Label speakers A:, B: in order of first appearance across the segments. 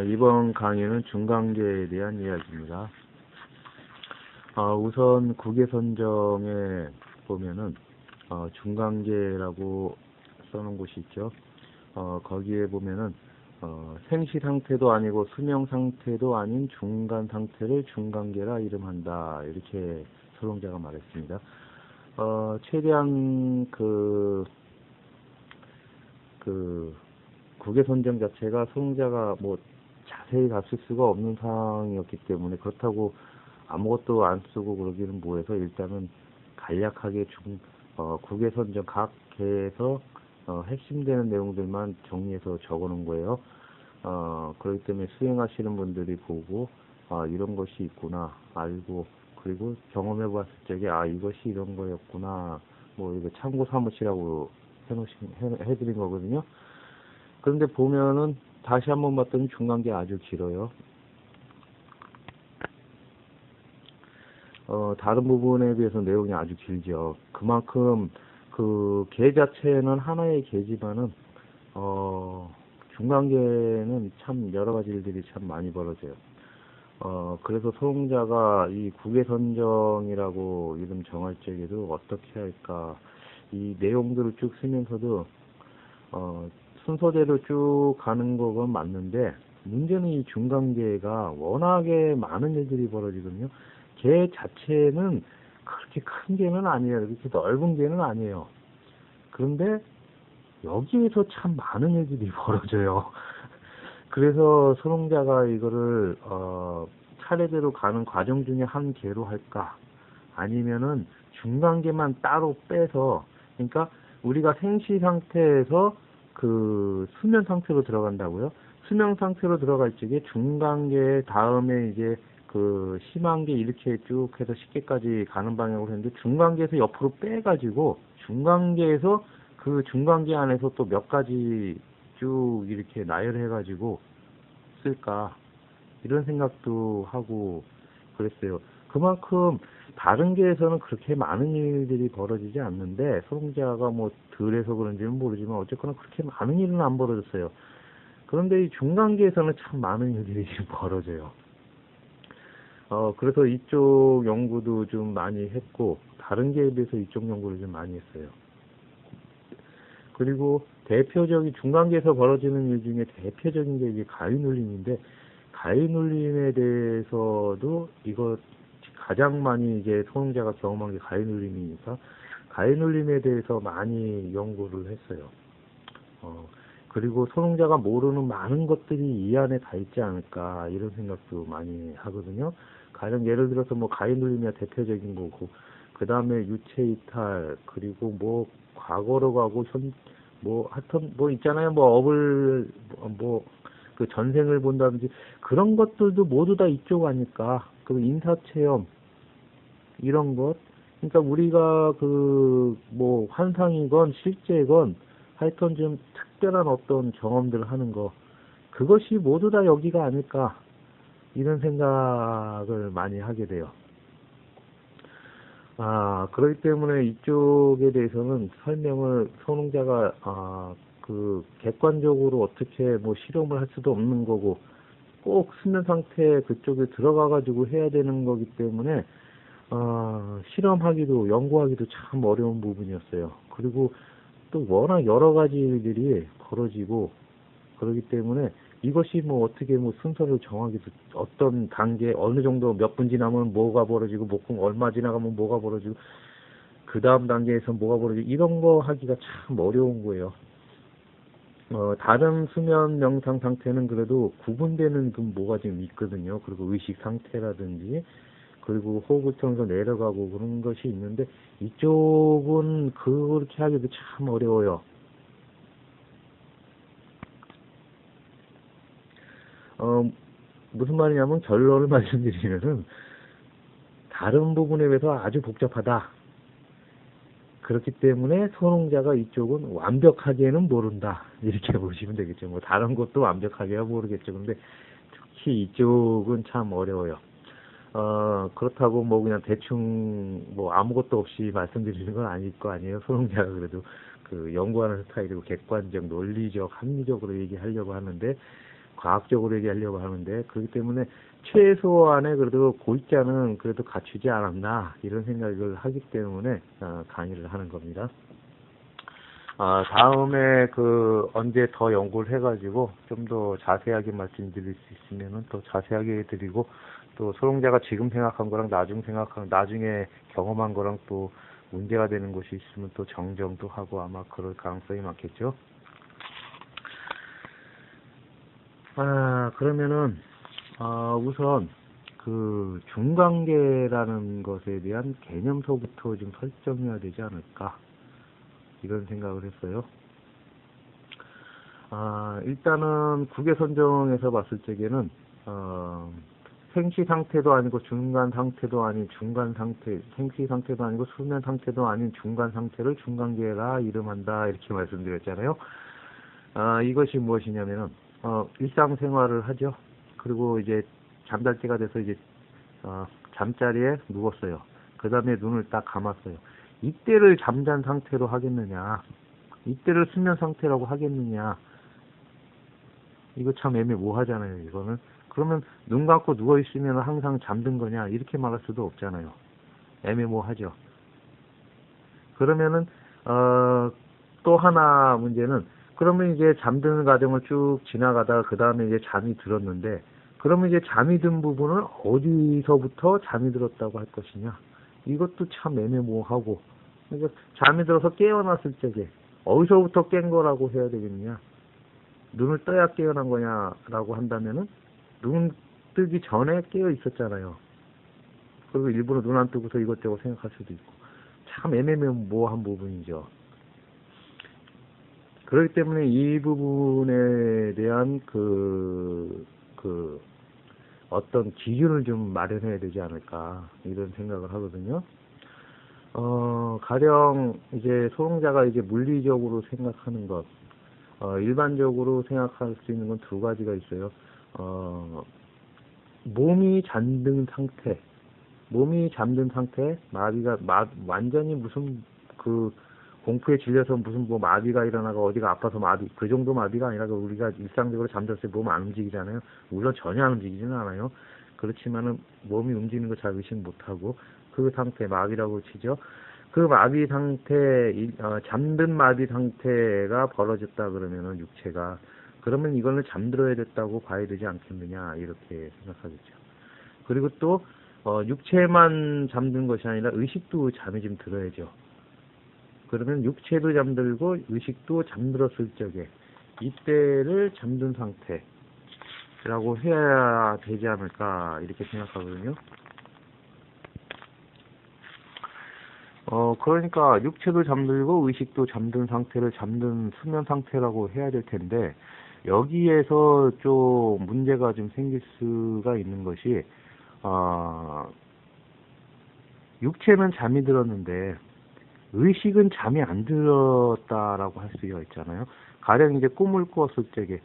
A: 이번 강의는 중간계에 대한 이야기입니다. 우선 국외선정에 보면은 중간계라고 써놓은 곳이 있죠. 거기에 보면은 생시 상태도 아니고 수명 상태도 아닌 중간 상태를 중간계라 이름한다, 이렇게 소롱자가 말했습니다. 최대한 국외선정 자체가 소롱자가 뭐 자세히 갔을 수가 없는 상황이었기 때문에, 그렇다고 아무것도 안 쓰고 그러기는 뭐해서 일단은 간략하게 국외선정 각 계에서 핵심되는 내용들만 정리해서 적어 놓은 거예요. 그렇기 때문에 수행하시는 분들이 보고 이런 것이 있구나 알고, 그리고 경험해 봤을 적에 이것이 이런 거였구나, 뭐 이거 참고 삼으시라고 해드린 거거든요. 그런데 보면은 다시 한번 봤더니 중간계 아주 길어요. 다른 부분에 비해서 내용이 아주 길죠. 그만큼 계 자체는 하나의 계지만은 중간계는 참 여러 가지 일들이 참 많이 벌어져요. 그래서 소롱자가 이 국외선정이라고 이름 정할 적에도 어떻게 할까, 이 내용들을 쭉 쓰면서도 순서대로 쭉 가는 거건 맞는데, 문제는 이 중간계가 워낙에 많은 일들이 벌어지거든요. 계 자체는 그렇게 큰 계는 아니에요. 그렇게 넓은 계는 아니에요. 그런데 여기에서 참 많은 일들이 벌어져요. 그래서 소롱자가 이거를 차례대로 가는 과정 중에 한 계로 할까, 아니면은 중간계만 따로 빼서, 그러니까 우리가 생시 상태에서 수면 상태로 들어간다고요. 수면 상태로 들어갈 적에 중간계 다음에 이제 심한계 이렇게 쭉 해서 10계까지 가는 방향으로 했는데, 중간계에서 옆으로 빼가지고 중간계에서 중간계 안에서 또 몇 가지 쭉 이렇게 나열해가지고 쓸까, 이런 생각도 하고 그랬어요. 그만큼 다른 계에서는 그렇게 많은 일들이 벌어지지 않는데, 소롱자가 뭐 덜해서 그런지는 모르지만 어쨌거나 그렇게 많은 일은 안 벌어졌어요. 그런데 이 중간계에서는 참 많은 일들이 벌어져요. 그래서 이쪽 연구도 좀 많이 했고, 다른 계에 비해서 이쪽 연구를 좀 많이 했어요. 그리고 대표적인 중간계에서 벌어지는 일 중에 대표적인 게 이게 가위눌림인데, 가위눌림에 대해서도 이거 가장 많이 이제 소롱자가 경험한 게 가위눌림이니까 가위눌림에 대해서 많이 연구를 했어요. 그리고 소롱자가 모르는 많은 것들이 이 안에 다 있지 않을까, 이런 생각도 많이 하거든요. 가령 예를 들어서 뭐 가위눌림이 대표적인 거고, 그 다음에 유체이탈, 그리고 뭐 과거로 가고 하여튼 뭐 있잖아요. 전생을 본다든지 그런 것들도 모두 다 이쪽 아닐까. 인사체험 이런 것, 그러니까 우리가 환상이건 실제건 하여튼 좀 특별한 어떤 경험들을 하는 거, 그것이 모두 다 여기가 아닐까, 이런 생각을 많이 하게 돼요. 그렇기 때문에 이쪽에 대해서는 설명을 소롱자가 객관적으로 어떻게 실험을 할 수도 없는 거고, 꼭 수면 상태 그쪽에 들어가 가지고 해야 되는 거기 때문에 실험하기도 연구하기도 참 어려운 부분이었어요. 그리고 또 워낙 여러 가지 일들이 벌어지고 그러기 때문에 이것이 어떻게 순서를 정하기도, 어떤 단계 어느 정도 몇 분 지나면 뭐가 벌어지고, 얼마 지나가면 뭐가 벌어지고, 그 다음 단계에서 뭐가 벌어지고, 이런 거 하기가 참 어려운 거예요. 다른 수면 명상 상태는 그래도 구분되는 뭐가 좀 있거든요. 그리고 의식 상태라든지, 그리고 호흡을 통해서 내려가고 그런 것이 있는데, 이쪽은 그렇게 하기도 참 어려워요. 무슨 말이냐면, 결론을 말씀드리면은 다른 부분에 비해서 아주 복잡하다. 그렇기 때문에 소롱자가 이쪽은 완벽하게는 모른다, 이렇게 보시면 되겠죠. 다른 것도 완벽하게야 모르겠죠. 근데 특히 이쪽은 참 어려워요. 그렇다고 그냥 대충 아무것도 없이 말씀드리는 건 아닐 거 아니에요. 소롱자가 그래도 연구하는 스타일이고 객관적, 논리적, 합리적으로 얘기하려고 하는데, 과학적으로 얘기하려고 하는데, 그렇기 때문에 최소한의 그래도 골자는 그래도 갖추지 않았나 이런 생각을 하기 때문에 강의를 하는 겁니다. 다음에 언제 더 연구를 해가지고 좀 더 자세하게 말씀드릴 수 있으면은 또 자세하게 해드리고, 또 소롱자가 지금 생각한 거랑 나중에 경험한 거랑 또 문제가 되는 것이 있으면 또 정정도 하고 아마 그럴 가능성이 많겠죠. 그러면은 우선 중간계라는 것에 대한 개념서부터 좀 설정해야 되지 않을까 이런 생각을 했어요. 일단은 국외선정에서 봤을 적에는 생시 상태도 아니고 중간 상태도 아닌 중간 상태, 생시 상태도 아니고 수면 상태도 아닌 중간 상태를 중간계라 이름한다 이렇게 말씀드렸잖아요. 이것이 무엇이냐면은 일상생활을 하죠. 그리고 이제 잠잘 때가 돼서 이제 잠자리에 누웠어요. 그 다음에 눈을 딱 감았어요. 이때를 잠잔 상태로 하겠느냐, 이때를 수면 상태라고 하겠느냐, 이거 참 애매모호하잖아요. 이거는 그러면 눈 감고 누워 있으면 항상 잠든 거냐 이렇게 말할 수도 없잖아요. 애매모호하죠. 그러면은 또 하나 문제는, 그러면 이제 잠드는 과정을 쭉 지나가다가 그 다음에 이제 잠이 들었는데, 그러면 이제 잠이 든 부분은 어디서부터 잠이 들었다고 할 것이냐, 이것도 참 애매모호하고, 그러니까 잠이 들어서 깨어났을 적에 어디서부터 깬 거라고 해야 되겠느냐, 눈을 떠야 깨어난 거냐라고 한다면은 눈 뜨기 전에 깨어 있었잖아요. 그리고 일부러 눈 안 뜨고서 이것저것 생각할 수도 있고, 참 애매모호한 부분이죠. 그렇기 때문에 이 부분에 대한 어떤 기준을 좀 마련해야 되지 않을까 이런 생각을 하거든요. 가령 이제 소롱자가 이제 물리적으로 생각하는 것, 일반적으로 생각할 수 있는 건 두 가지가 있어요. 몸이 잠든 상태, 마비가 완전히 무슨 공포에 질려서 무슨 마비가 일어나고 어디가 아파서 마비, 그 정도 마비가 아니라 우리가 일상적으로 잠들었을 때 몸 안 움직이잖아요. 물론 전혀 안 움직이지는 않아요. 그렇지만은 몸이 움직이는 거 잘 의식 못하고 그 상태 마비라고 치죠. 그 마비 상태, 잠든 마비 상태가 벌어졌다 그러면은 육체가, 그러면 이거는 잠들어야 됐다고 봐야 되지 않겠느냐 이렇게 생각하겠죠. 그리고 또 육체만 잠든 것이 아니라 의식도 잠이 좀 들어야죠. 그러면 육체도 잠들고 의식도 잠들었을 적에 이때를 잠든 상태라고 해야 되지 않을까 이렇게 생각하거든요. 그러니까 육체도 잠들고 의식도 잠든 상태를 잠든 수면 상태라고 해야 될 텐데, 여기에서 좀 문제가 좀 생길 수가 있는 것이, 육체는 잠이 들었는데 의식은 잠이 안 들었다라고 할 수가 있잖아요. 가령 이제 꿈을 꾸었을 적에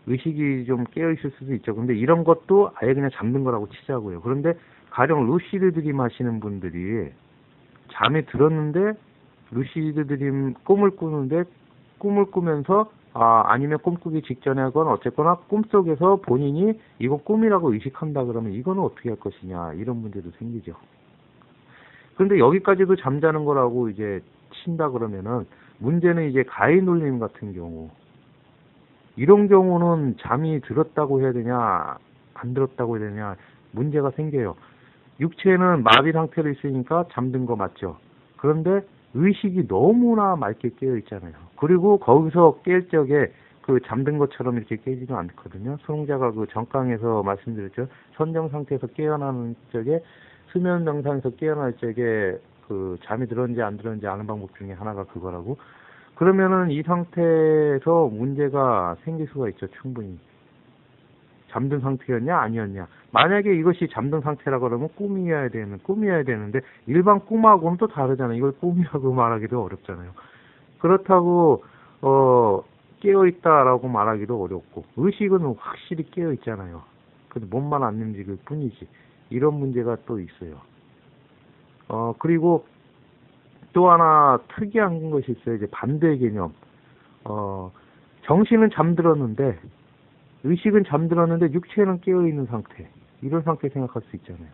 A: 의식이 좀 깨어 있을 수도 있죠. 근데 이런 것도 아예 그냥 잠든 거라고 치자고요. 그런데 가령 루시드 드림 하시는 분들이 잠이 들었는데 루시드 드림 꿈을 꾸는데, 꿈을 꾸면서 아니면 꿈꾸기 직전에건 어쨌거나 꿈속에서 본인이 이건 꿈이라고 의식한다 그러면 이거는 어떻게 할 것이냐 이런 문제도 생기죠. 그런데 여기까지도 잠자는 거라고 이제 친다 그러면은 문제는 이제 가해 놀림 같은 경우, 이런 경우는 잠이 들었다고 해야 되냐 안 들었다고 해야 되냐 문제가 생겨요. 육체는 마비 상태로 있으니까 잠든 거 맞죠. 그런데 의식이 너무나 맑게 깨어 있잖아요. 그리고 거기서 깰 적에 잠든 것처럼 이렇게 깨지도 않거든요. 소롱자가 전강에서 말씀드렸죠. 선정 상태에서 깨어나는 적에, 수면 명상에서 깨어날 적에 잠이 들었는지 안 들었는지 아는 방법 중에 하나가 그거라고. 그러면은 이 상태에서 문제가 생길 수가 있죠. 충분히. 잠든 상태였냐 아니었냐. 만약에 이것이 잠든 상태라 그러면 꿈이어야 되는데 일반 꿈하고는 또 다르잖아요. 이걸 꿈이라고 말하기도 어렵잖아요. 그렇다고 깨어있다라고 말하기도 어렵고, 의식은 확실히 깨어있잖아요. 근데 몸만 안 움직일 뿐이지. 이런 문제가 또 있어요. 그리고 또 하나 특이한 것이 있어요. 이제 반대 개념. 정신은 잠들었는데 의식은 잠들었는데 육체는 깨어있는 상태. 이런 상태 생각할 수 있잖아요.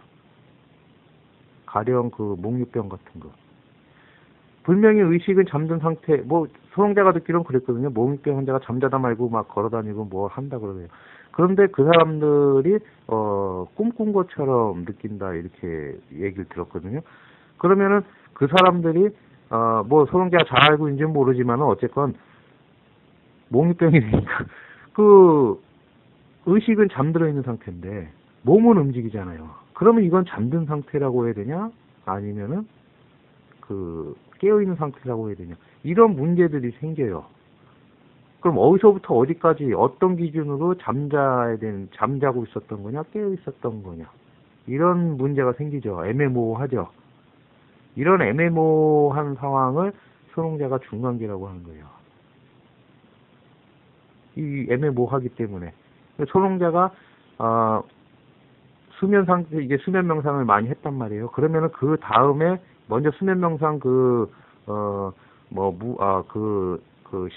A: 가령 그 몽유병 같은 거. 분명히 의식은 잠든 상태, 뭐 소롱자가 듣기로는 그랬거든요. 몽유병 환자가 잠자다 말고 막 걸어다니고 뭘 한다 그러네요. 그런데 그 사람들이 꿈꾼 것처럼 느낀다 이렇게 얘기를 들었거든요. 그러면은 그 사람들이 뭐 소롱자가 잘 알고 있는지는 모르지만은 어쨌건 몽유병이니까 그 의식은 잠들어 있는 상태인데 몸은 움직이잖아요. 그러면 이건 잠든 상태라고 해야 되냐? 아니면은 그 깨어 있는 상태라고 해야 되냐? 이런 문제들이 생겨요. 그럼 어디서부터 어디까지 어떤 기준으로 잠자고 있었던 거냐, 깨어 있었던 거냐? 이런 문제가 생기죠. 애매모호하죠. 이런 애매모호한 상황을 소롱자가 중간계라고 하는 거예요. 이 애매모호하기 때문에 소롱자가 수면 상태, 이제 수면 명상을 많이 했단 말이에요. 그러면은 그 다음에 먼저 수면 명상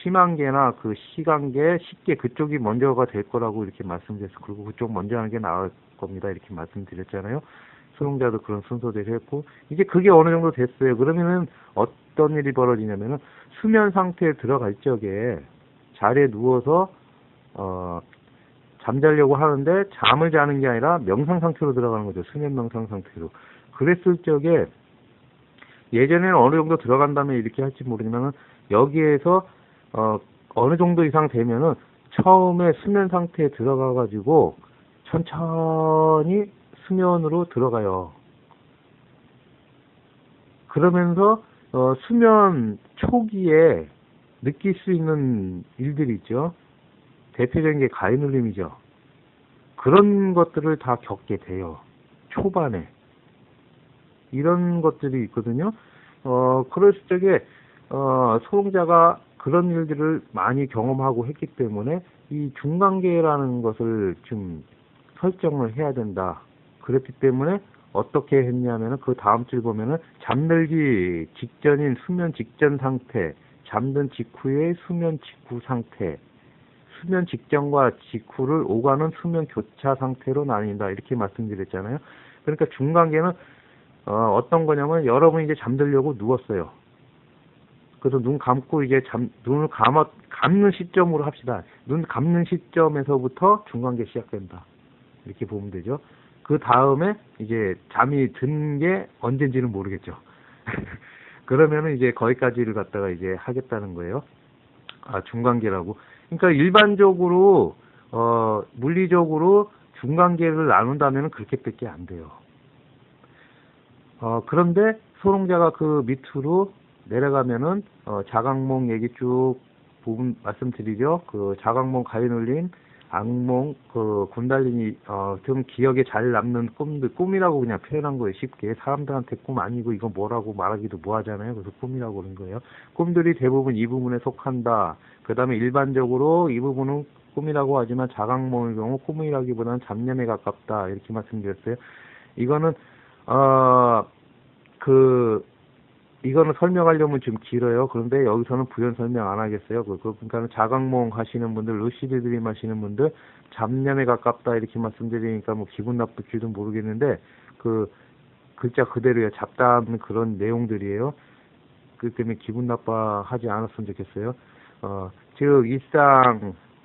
A: 심한계나 그 시간계, 식계 그쪽이 먼저가 될 거라고 이렇게 말씀드렸어요. 그리고 그쪽 먼저 하는 게 나을 겁니다. 이렇게 말씀드렸잖아요. 수롱자도 그런 순서대로 했고, 이제 그게 어느 정도 됐어요. 그러면은 어떤 일이 벌어지냐면은 수면 상태에 들어갈 적에 자리에 누워서 잠자려고 하는데 잠을 자는 게 아니라 명상 상태로 들어가는 거죠. 수면 명상 상태로. 그랬을 적에 예전에는 어느 정도 들어간 다음에 이렇게 할지 모르지만은 여기에서 어느 정도 이상 되면은 처음에 수면 상태에 들어가 가지고 천천히 수면으로 들어가요. 그러면서 수면 초기에 느낄 수 있는 일들이 있죠. 대표적인 게 가해눌림이죠. 그런 것들을 다 겪게 돼요. 초반에. 이런 것들이 있거든요. 그럴 적에, 소롱자가 그런 일들을 많이 경험하고 했기 때문에 이 중간계라는 것을 좀 설정을 해야 된다. 그랬기 때문에 어떻게 했냐면은 그 다음 줄 보면은 잠들기 직전인 수면 직전 상태, 잠든 직후의 수면 직후 상태, 수면 직전과 직후를 오가는 수면 교차 상태로 나뉜다. 이렇게 말씀드렸잖아요. 그러니까 중간계는 어떤 거냐면 여러분이 이제 잠들려고 누웠어요. 그래서 눈 감고 이제 눈을 감는 시점으로 합시다. 눈 감는 시점에서부터 중간계 시작된다. 이렇게 보면 되죠. 그 다음에 이제 잠이 든 게 언젠지는 모르겠죠. 그러면은 이제 거기까지를 갖다가 이제 하겠다는 거예요. 중간계라고. 그러니까 일반적으로 물리적으로 중간계를 나눈다면 그렇게밖에 안 돼요. 그런데 소롱자가 그 밑으로 내려가면은 자각몽 얘기 쭉 부분 말씀드리죠. 그 자각몽 가해눌림, 악몽, 그 군달린이 좀 기억에 잘 남는 꿈이라고 그냥 표현한 거예요. 쉽게. 사람들한테 꿈 아니고 이거 뭐라고 말하기도 뭐하잖아요. 그래서 꿈이라고 그런 거예요. 꿈들이 대부분 이 부분에 속한다. 그 다음에 일반적으로 이 부분은 꿈이라고 하지만 자각몽의 경우 꿈이라기보다는 잡념에 가깝다. 이렇게 말씀드렸어요. 이거는 이거는 설명하려면 좀 길어요. 그런데 여기서는 부연 설명 안 하겠어요. 그러니까 자각몽 하시는 분들, 루시드 드림 하시는 분들, 잡념에 가깝다 이렇게 말씀드리니까 뭐 기분 나쁠지도 모르겠는데 그 글자 그대로요. 잡다하는 그런 내용들이에요. 그 때문에 기분 나빠하지 않았으면 좋겠어요. 즉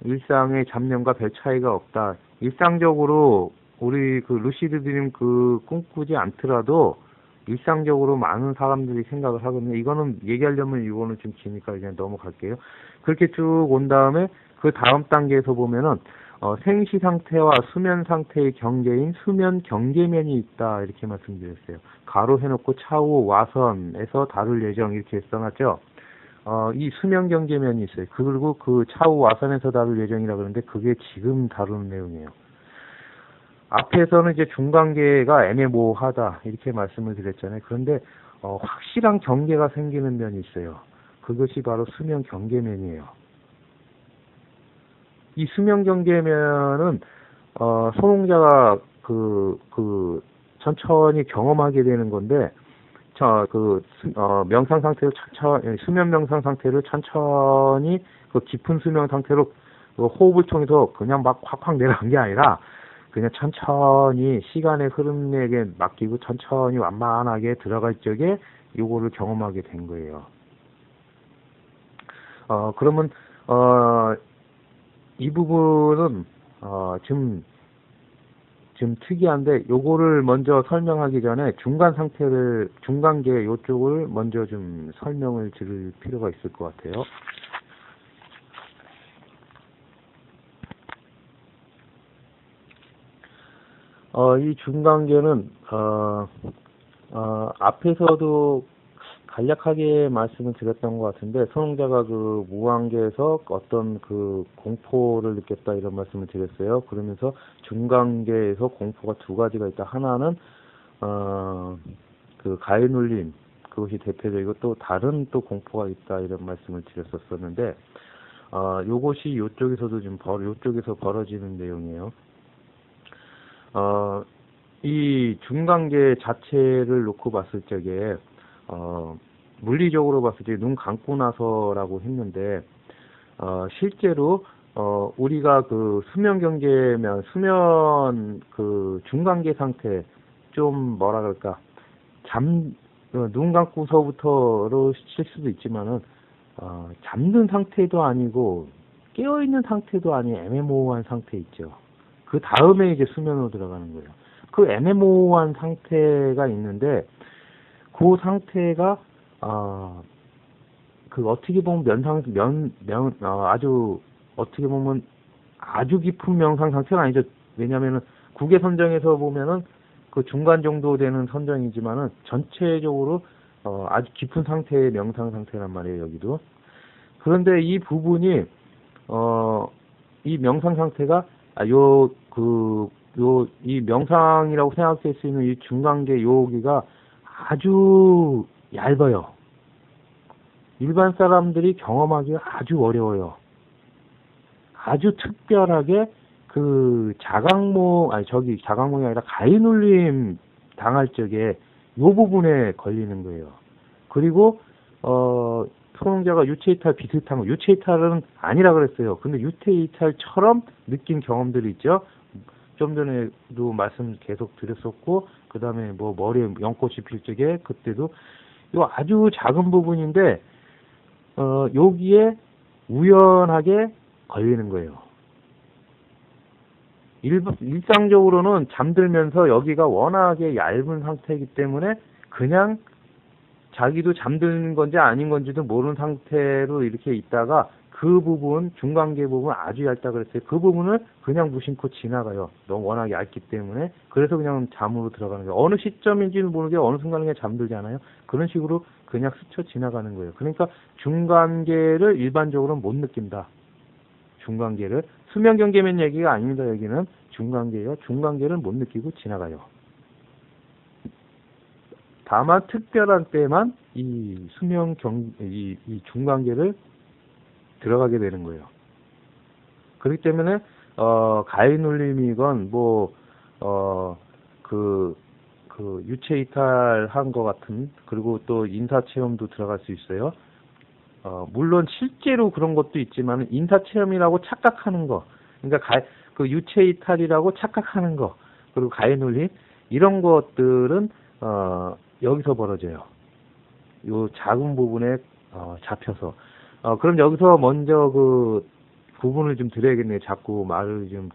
A: 일상의 잡념과 별 차이가 없다. 일상적으로 우리 그 루시드 드림 꿈꾸지 않더라도 일상적으로 많은 사람들이 생각을 하거든요. 이거는 얘기하려면 이거는 좀 기니까 그냥 넘어갈게요. 그렇게 쭉 온 다음에 그 다음 단계에서 보면은 생시 상태와 수면 상태의 경계인 수면 경계면이 있다 이렇게 말씀드렸어요. 가로 해놓고 차후 와선에서 다룰 예정 이렇게 써놨죠. 이 수면 경계면이 있어요. 그리고 그 차후 와선에서 다룰 예정이라 그러는데 그게 지금 다루는 내용이에요. 앞에서는 이제 중간계가 애매모호하다 이렇게 말씀을 드렸잖아요. 그런데 확실한 경계가 생기는 면이 있어요. 그것이 바로 수면 경계면이에요. 이 수면 경계면은 소롱자가 천천히 경험하게 되는 건데 명상 상태를 수면 명상 상태를 천천히 그 깊은 수면 상태로 호흡을 통해서 그냥 막 확확 내려간 게 아니라 그냥 천천히 시간의 흐름에게 맡기고 천천히 완만하게 들어갈 적에 요거를 경험하게 된 거예요. 그러면 이 부분은 좀 특이한데 요거를 먼저 설명하기 전에 중간계 요쪽을 먼저 좀 설명을 드릴 필요가 있을 것 같아요. 이 중간계는 앞에서도 간략하게 말씀을 드렸던 것 같은데, 선홍자가 그 무한계에서 어떤 그 공포를 느꼈다 이런 말씀을 드렸어요. 그러면서 중간계에서 공포가 두 가지가 있다. 하나는 그 가해눌림, 그것이 대표적이고 또 다른 또 공포가 있다 이런 말씀을 드렸었는데, 요것이 요쪽에서도 요쪽에서 벌어지는 내용이에요. 이 중간계 자체를 놓고 봤을 적에 물리적으로 봤을 때 눈 감고 나서라고 했는데, 실제로 우리가 그 수면 경계면 수면 그 중간계 상태, 좀 뭐라 그럴까, 눈 감고서부터로 쉴 수도 있지만은 잠든 상태도 아니고 깨어 있는 상태도 아닌 애매모호한 상태 있죠. 그 다음에 이제 수면으로 들어가는 거예요. 그 애매모호한 상태가 있는데, 그 상태가 그 어떻게 보면 아주 어떻게 보면 아주 깊은 명상 상태가 아니죠. 왜냐면은 국외 선정에서 보면은 그 중간 정도 되는 선정이지만은 전체적으로 아주 깊은 상태의 명상 상태란 말이에요, 여기도. 그런데 이 부분이 이 명상 상태가 이 명상이라고 생각할 수 있는 이 중간계 여기가 아주 얇아요. 일반 사람들이 경험하기 아주 어려워요. 아주 특별하게 그 자각몽이 아니라 가해눌림 당할 적에 요 부분에 걸리는 거예요. 그리고 선홍자가 유체이탈 비슷한 거, 유체이탈은 아니라 그랬어요. 근데 유체이탈처럼 느낀 경험들이 있죠. 좀 전에도 말씀 계속 드렸었고, 그 다음에 뭐 머리에 연꽃이 필 적에 그때도 요 아주 작은 부분인데 여기에 우연하게 걸리는 거예요. 일상적으로는 잠들면서 여기가 워낙에 얇은 상태이기 때문에 그냥 자기도 잠드는 건지 아닌 건지도 모르는 상태로 이렇게 있다가, 그 부분, 중간계 부분 아주 얇다 그랬어요. 그 부분을 그냥 무심코 지나가요. 너무 워낙 얇기 때문에. 그래서 그냥 잠으로 들어가는 거예요. 어느 시점인지는 모르게 어느 순간에 그냥 잠들잖아요. 그런 식으로 그냥 스쳐 지나가는 거예요. 그러니까 중간계를 일반적으로는 못 느낀다. 중간계를. 수면 경계면 얘기가 아닙니다. 여기는 중간계예요. 중간계를 못 느끼고 지나가요. 다만 특별한 때만 이 이 중간계를 들어가게 되는 거예요. 그렇기 때문에 가해눌림이건 유체 이탈한 것 같은, 그리고 또 인사 체험도 들어갈 수 있어요. 물론 실제로 그런 것도 있지만 인사 체험이라고 착각하는 거, 그러니까 그 유체 이탈이라고 착각하는 거, 그리고 가해눌림 이런 것들은 여기서 벌어져요. 요 작은 부분에 잡혀서. 그럼 여기서 먼저 그 부분을 좀 드려야겠네요. 자꾸 말을 좀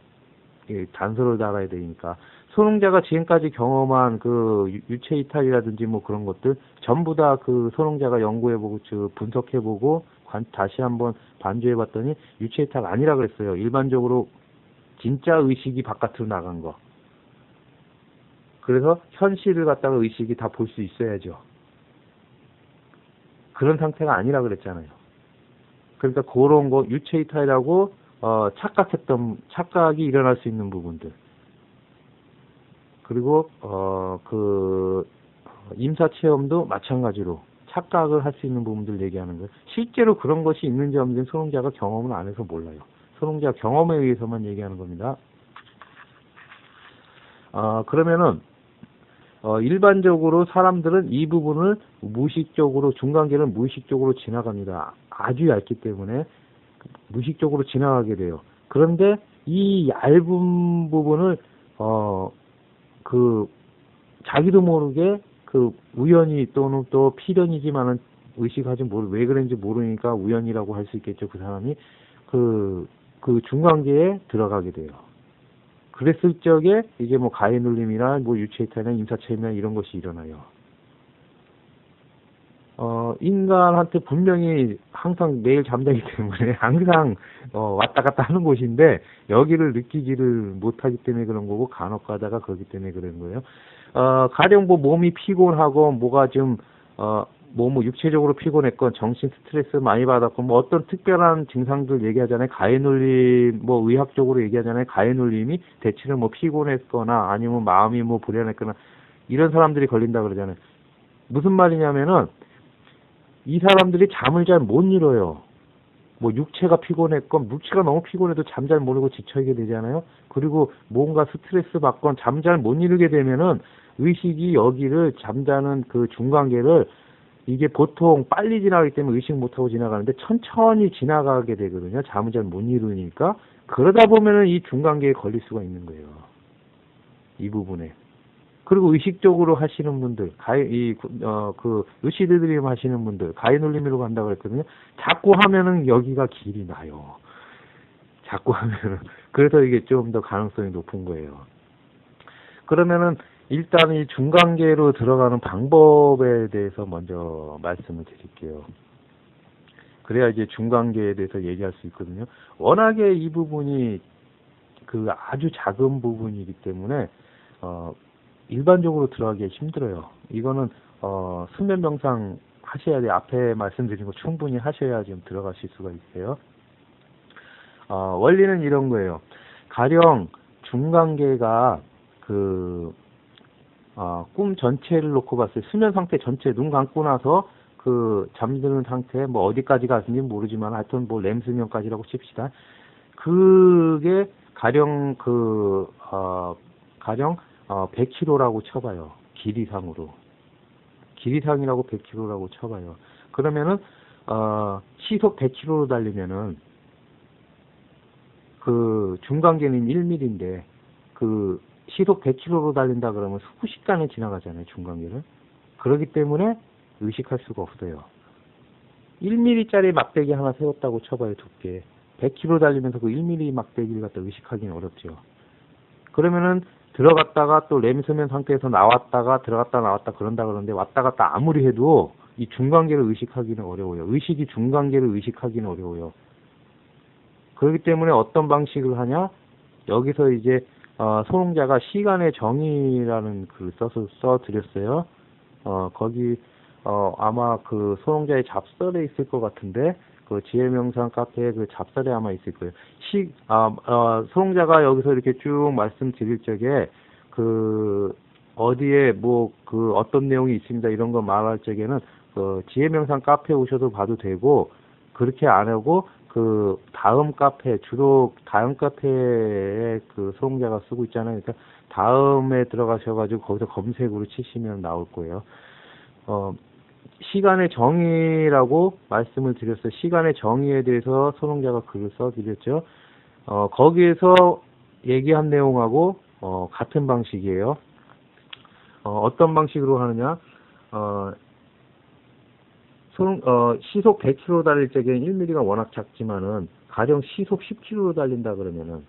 A: 단서를 달아야 되니까. 선홍자가 지금까지 경험한 그 유체 이탈이라든지 뭐 그런 것들 전부 다 그 선홍자가 연구해보고 분석해보고 다시 한번 반주해봤더니 유체 이탈 아니라 그랬어요. 일반적으로 진짜 의식이 바깥으로 나간 거. 그래서 현실을 갖다가 의식이 다 볼 수 있어야죠. 그런 상태가 아니라 그랬잖아요. 그러니까 그런 거 유체 이탈이라고 착각이 일어날 수 있는 부분들. 그리고 그 임사 체험도 마찬가지로 착각을 할 수 있는 부분들 얘기하는 거예요. 실제로 그런 것이 있는지 없는지 선홍자가 경험을 안 해서 몰라요. 선홍자 경험에 의해서만 얘기하는 겁니다. 그러면은 일반적으로 사람들은 이 부분을 무의식적으로, 중간계는 무의식적으로 지나갑니다. 아주 얇기 때문에 무의식적으로 지나가게 돼요. 그런데 이 얇은 부분을 그 자기도 모르게 그 우연히 또는 또 필연이지만은 의식하지 왜 그런지 모르니까 우연이라고 할 수 있겠죠. 그 사람이 그 중간계에 들어가게 돼요. 그랬을 적에 이게 뭐 가해눌림이나 뭐 유체이탈이나 임사체이나 이런 것이 일어나요. 인간한테 분명히 항상 매일 잠자기 때문에 항상 왔다 갔다 하는 곳인데 여기를 느끼지를 못하기 때문에 그런 거고 간혹 가다가 그렇기 때문에 그런 거예요. 가령 뭐 몸이 피곤하고 뭐가 좀 뭐 육체적으로 피곤했건 정신 스트레스 많이 받았고 뭐 어떤 특별한 증상들 얘기하잖아요. 가해눌림 뭐 의학적으로 얘기하잖아요. 가해눌림이 대체로 뭐 피곤했거나 아니면 마음이 뭐 불안했거나 이런 사람들이 걸린다 그러잖아요. 무슨 말이냐면은 이 사람들이 잠을 잘 못 이뤄요. 뭐 육체가 피곤했건 육체가 너무 피곤해도 잠 잘 모르고 지쳐있게 되잖아요. 그리고 뭔가 스트레스 받건 잠 잘 못 이루게 되면은 의식이 여기를 잠자는 그 중간계를 이게 보통 빨리 지나가기 때문에 의식 못하고 지나가는데 천천히 지나가게 되거든요. 잠을 잘 못 이루니까. 그러다 보면은 이 중간계에 걸릴 수가 있는 거예요. 이 부분에. 그리고 의식적으로 하시는 분들, 루시드 드림 하시는 분들, 가해놀림으로 간다고 그랬거든요. 자꾸 하면은 여기가 길이 나요. 자꾸 하면은. 그래서 이게 좀 더 가능성이 높은 거예요. 그러면은, 일단 이 중간계로 들어가는 방법에 대해서 먼저 말씀을 드릴게요. 그래야 이제 중간계에 대해서 얘기할 수 있거든요. 워낙에 이 부분이 그 아주 작은 부분이기 때문에, 일반적으로 들어가기 힘들어요. 이거는 수면 명상 하셔야 돼요. 앞에 말씀드린 거 충분히 하셔야 지금 들어가실 수가 있어요. 원리는 이런 거예요. 가령 중간계가 꿈 전체를 놓고 봤을 때 수면 상태 전체 눈 감고 나서 그 잠드는 상태 뭐 어디까지 갔는지 모르지만 하여튼 뭐 렘수면까지라고 칩시다. 그게 가령 100km라고 쳐봐요. 길이상으로. 길이상이라고 100km라고 쳐봐요. 그러면은, 시속 100km로 달리면은, 그 중간계는 1mm인데, 그 시속 100km로 달린다 그러면 수시간에 지나가잖아요, 중간계를. 그렇기 때문에 의식할 수가 없어요. 1mm짜리 막대기 하나 세웠다고 쳐봐요, 두께. 100km 달리면서 그 1mm 막대기를 갖다 의식하기는 어렵죠. 그러면은, 들어갔다가 또 렘수면 상태에서 나왔다가 들어갔다 나왔다 그런다 그러는데 왔다 갔다 아무리 해도 이 중간계를 의식하기는 어려워요. 의식이 중간계를 의식하기는 어려워요. 그렇기 때문에 어떤 방식을 하냐? 여기서 이제 소롱자가 시간의 정의라는 글을 써드렸어요. 거기 아마 그 소롱자의 잡설에 있을 것 같은데 그 지혜명상 카페에 그 잡설에 아마 있을 거예요. 소롱자가 여기서 이렇게 쭉 말씀드릴 적에 어디에 어떤 내용이 있습니다 이런 거 말할 적에는 그 지혜명상 카페에 오셔도 봐도 되고 그렇게 안 하고 주로 다음 카페에 그 소롱자가 쓰고 있잖아요. 그러니까 다음에 들어가셔가지고 거기서 검색으로 치시면 나올 거예요. 시간의 정의라고 말씀을 드렸어요. 시간의 정의에 대해서 소롱자가 글을 써드렸죠. 거기에서 얘기한 내용하고 같은 방식이에요. 어떤 방식으로 하느냐? 시속 100km 달릴 적에는 1mm가 워낙 작지만은 가령 시속 10km로 달린다 그러면은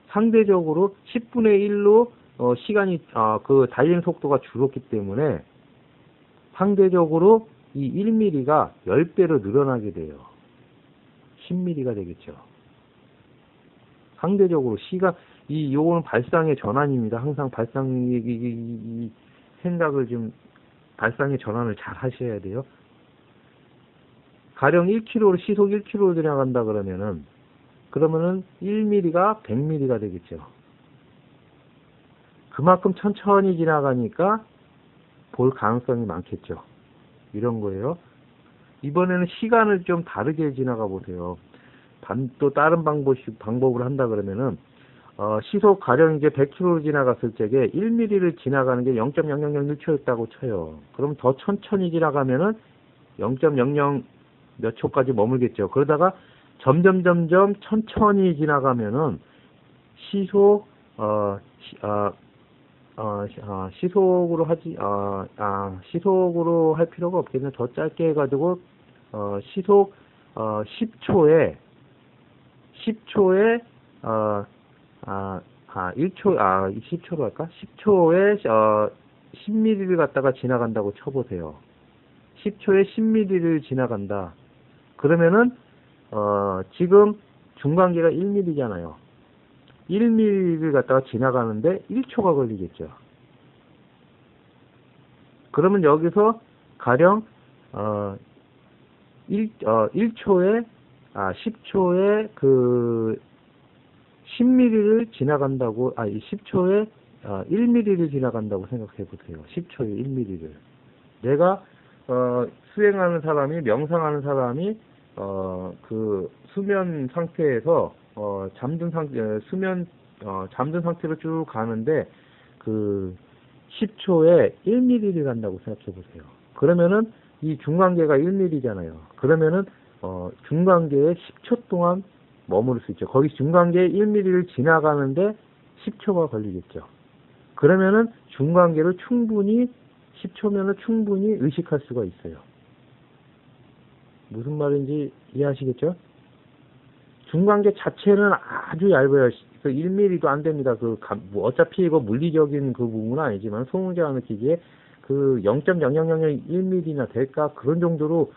A: 상대적으로 10분의 1로 시간이 그 달리는 속도가 줄었기 때문에 상대적으로 이 1mm가 10배로 늘어나게 돼요. 10mm가 되겠죠. 상대적으로 요거는 발상의 전환입니다. 항상 이 생각을 발상의 전환을 잘 하셔야 돼요. 가령 1km로, 시속 1km로 지나간다 그러면은 1mm가 100mm가 되겠죠. 그만큼 천천히 지나가니까 볼 가능성이 많겠죠. 이런 거예요. 이번에는 시간을 좀 다르게 지나가 보세요. 또 다른 방법을 한다 그러면은, 시속 가령 이제 100km로 지나갔을 적에 1mm를 지나가는 게 0.0001초였다고 쳐요. 그럼 더 천천히 지나가면은 0.00 몇 초까지 머물겠죠. 그러다가 점점 천천히 지나가면은 시속 시속으로 하지 시속으로 할 필요가 없겠네. 더 짧게 해가지고 시속 10초에 10초에 10초로 할까? 10초에 10mm를 갖다가 지나간다고 쳐보세요. 10초에 10mm를 지나간다. 그러면은 지금 중간계가 1mm잖아요. 1mm를 갖다가 지나가는데 1초가 걸리겠죠. 그러면 여기서 가령 1초에 10초에 그 10mm를 지나간다고 10초에 1mm를 지나간다고 생각해 보세요. 10초에 1mm를. 내가 수행하는 사람이, 명상하는 사람이 그 수면 상태에서 잠든 상태로 쭉 가는데 그 10초에 1mm를 간다고 생각해 보세요. 그러면은 이 중간계가 1mm잖아요. 그러면은 중간계에 10초 동안 머무를 수 있죠. 거기 중간계 1mm를 지나가는데 10초가 걸리겠죠. 그러면은 중간계를 충분히 10초면은 충분히 의식할 수가 있어요. 무슨 말인지 이해하시겠죠? 중간계 자체는 아주 얇아요. 1mm도 안 됩니다. 어차피 이거 물리적인 그 부분은 아니지만 소음자가 느끼기에 그 0.0001mm나 될까? 그런 정도로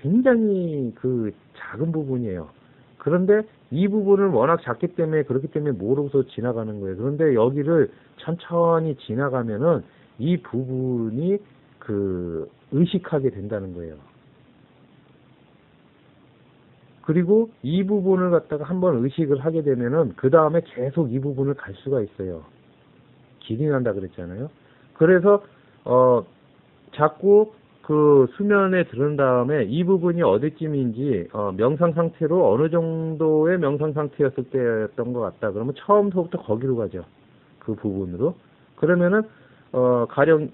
A: 굉장히 그 작은 부분이에요. 그런데 이 부분을 워낙 작기 때문에 그렇기 때문에 모르고서 지나가는 거예요. 그런데 여기를 천천히 지나가면은 이 부분이 그 의식하게 된다는 거예요. 그리고 이 부분을 갖다가 한번 의식을 하게 되면은 그 다음에 계속 이 부분을 갈 수가 있어요. 길이 난다 그랬잖아요. 그래서 자꾸 그 수면에 들은 다음에 이 부분이 어디쯤인지 명상 상태로 어느 정도의 명상 상태였을 때였던 것 같다. 그러면 처음서부터 거기로 가죠. 그 부분으로. 그러면은 가령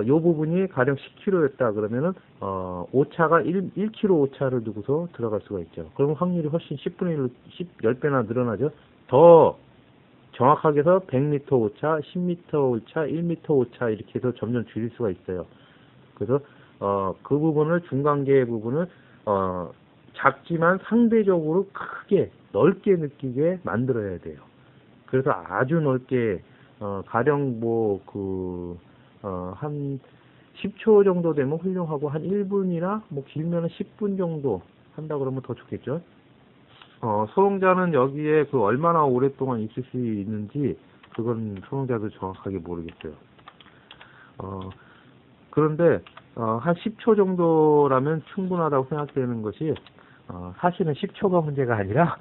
A: 요 부분이 가령 10km였다 그러면은 오차가 1km 오차를 두고서 들어갈 수가 있죠. 그러면 확률이 훨씬 10분의 1, 10배나 늘어나죠. 더 정확하게 해서 100m 오차, 10m 오차, 1m 오차 이렇게 해서 점점 줄일 수가 있어요. 그래서 그 부분을 중간계 부분을 작지만 상대적으로 크게 넓게 느끼게 만들어야 돼요. 그래서 아주 넓게 가령 한 10초 정도 되면 훌륭하고 한 1분이나 길면은 10분 정도 한다 그러면 더 좋겠죠. 소홍자는 여기에 얼마나 오랫동안 있을 수 있는지 그건 소홍자도 정확하게 모르겠어요. 그런데 한 10초 정도라면 충분하다고 생각되는 것이 사실은 10초가 문제가 아니라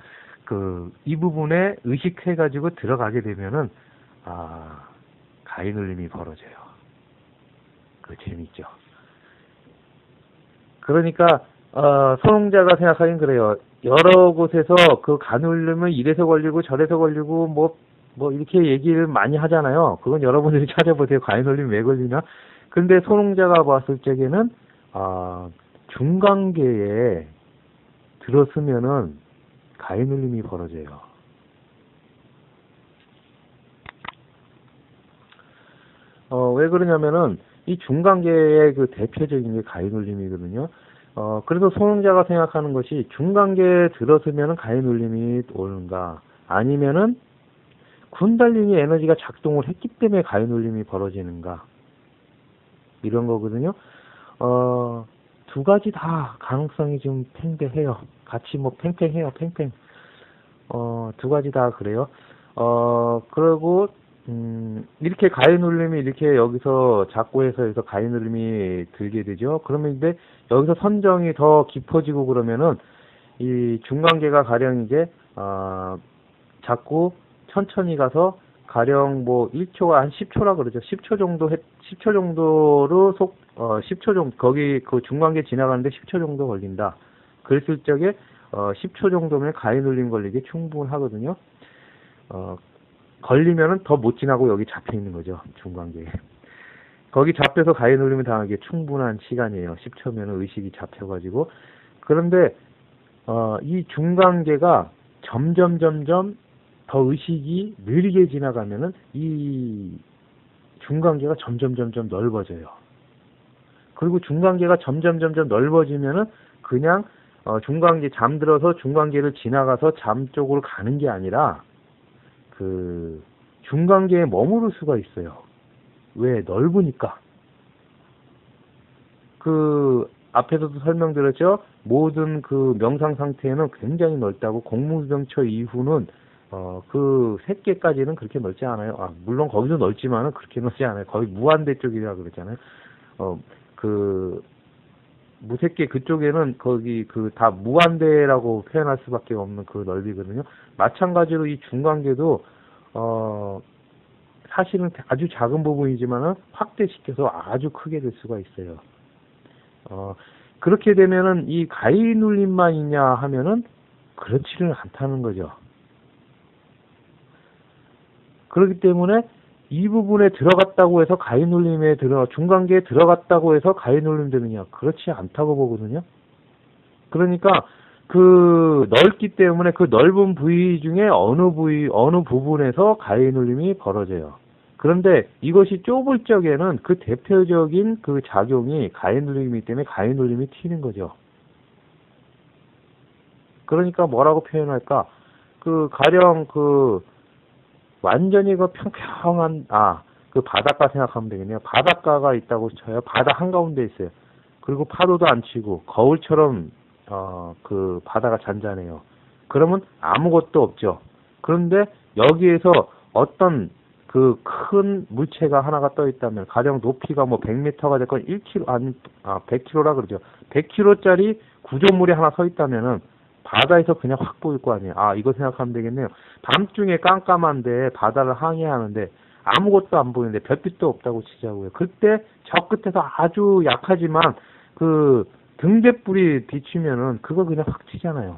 A: 이 부분에 의식해가지고 들어가게 되면은 가위눌림이 벌어져요. 재밌죠. 그러니까 소홍자가 생각하긴 그래요. 여러 곳에서 그 가눌림을 이래서 걸리고 저래서 걸리고 뭐 이렇게 얘기를 많이 하잖아요. 그건 여러분들이 찾아보세요. 가위눌림 왜 걸리나? 근데 소홍자가 봤을 적에는 중간계에 들었으면은 가위눌림이 벌어져요. 왜 그러냐면은 이 중간계의 그 대표적인 게 가위눌림이거든요. 그래서 소홍자가 생각하는 것이 중간계에 들었으면은 가위눌림이 오는가, 아니면은 군달리니 에너지가 작동을 했기 때문에 가위눌림이 벌어지는가, 이런 거거든요. 두 가지 다 가능성이 좀 팽배해요. 같이 팽팽해요, 팽팽. 두 가지 다 그래요. 그리고 이렇게 가위눌림이 이렇게 여기서 작고해서 여기서 가위눌림이 들게 되죠. 그러면 이제 여기서 선정이 더 깊어지고 그러면은 이 중간계가 가령 이제 자꾸 천천히 가서 가령 1초가 한 10초라 그러죠. 10초 정도로 10초 정도 거기 그 중간계 지나가는데 10초 정도 걸린다. 그랬을 적에 10초 정도면 가위눌림 걸리기 충분하거든요. 걸리면은 더 못 지나고 여기 잡혀 있는 거죠. 중간계에. 거기 잡혀서 가위눌림을 당하기에 충분한 시간이에요. 10초면은 의식이 잡혀가지고. 그런데 이 중간계가 점점 더 의식이 느리게 지나가면은 이 중간계가 점점 넓어져요. 그리고 중간계가 점점 넓어지면은 그냥 중간계 잠들어서 중간계를 지나가서 잠 쪽으로 가는 게 아니라 그 중간계에 머무를 수가 있어요. 왜? 넓으니까. 그 앞에서도 설명드렸죠. 모든 그 명상 상태는 굉장히 넓다고. 공무병처 이후는 그 새끼까지는 그렇게 넓지 않아요. 물론 거기도 넓지만은 그렇게 넓지 않아요. 거의 무한대 쪽이라 그랬잖아요. 그 무색계 그쪽에는 거기 그 다 무한대라고 표현할 수밖에 없는 그 넓이거든요. 마찬가지로 이 중간계도 사실은 아주 작은 부분이지만은 확대시켜서 아주 크게 될 수가 있어요. 그렇게 되면은 이 가위눌림만 있냐 하면은 그렇지는 않다는 거죠. 그렇기 때문에 이 부분에 들어갔다고 해서 가위눌림에 중간계에 들어갔다고 해서 가위눌림 되느냐? 그렇지 않다고 보거든요. 그러니까 그 넓기 때문에 그 넓은 부위 중에 어느 부분에서 가위눌림이 벌어져요. 그런데 이것이 좁을 적에는 그 대표적인 그 작용이 가위눌림이기 때문에 가위눌림이 튀는 거죠. 그러니까 뭐라고 표현할까? 그 가령 그 완전히 그 평평한 그 바닷가 생각하면 되겠네요. 바닷가가 있다고 쳐요. 바다 한가운데 있어요. 그리고 파도도 안 치고 거울처럼 그 바다가 잔잔해요. 그러면 아무것도 없죠. 그런데 여기에서 어떤 그 큰 물체가 하나가 떠 있다면, 가령 높이가 뭐 100m가 됐건 1km 아니 100km라 그러죠. 100km짜리 구조물이 하나 서 있다면은 바다에서 그냥 확 보일 거 아니에요. 이거 생각하면 되겠네요. 밤중에 깜깜한데 바다를 항해하는데 아무것도 안 보이는데 별빛도 없다고 치자고요. 그때 저 끝에서 아주 약하지만 그 등대불이 비추면은 그거 그냥 확 튀잖아요.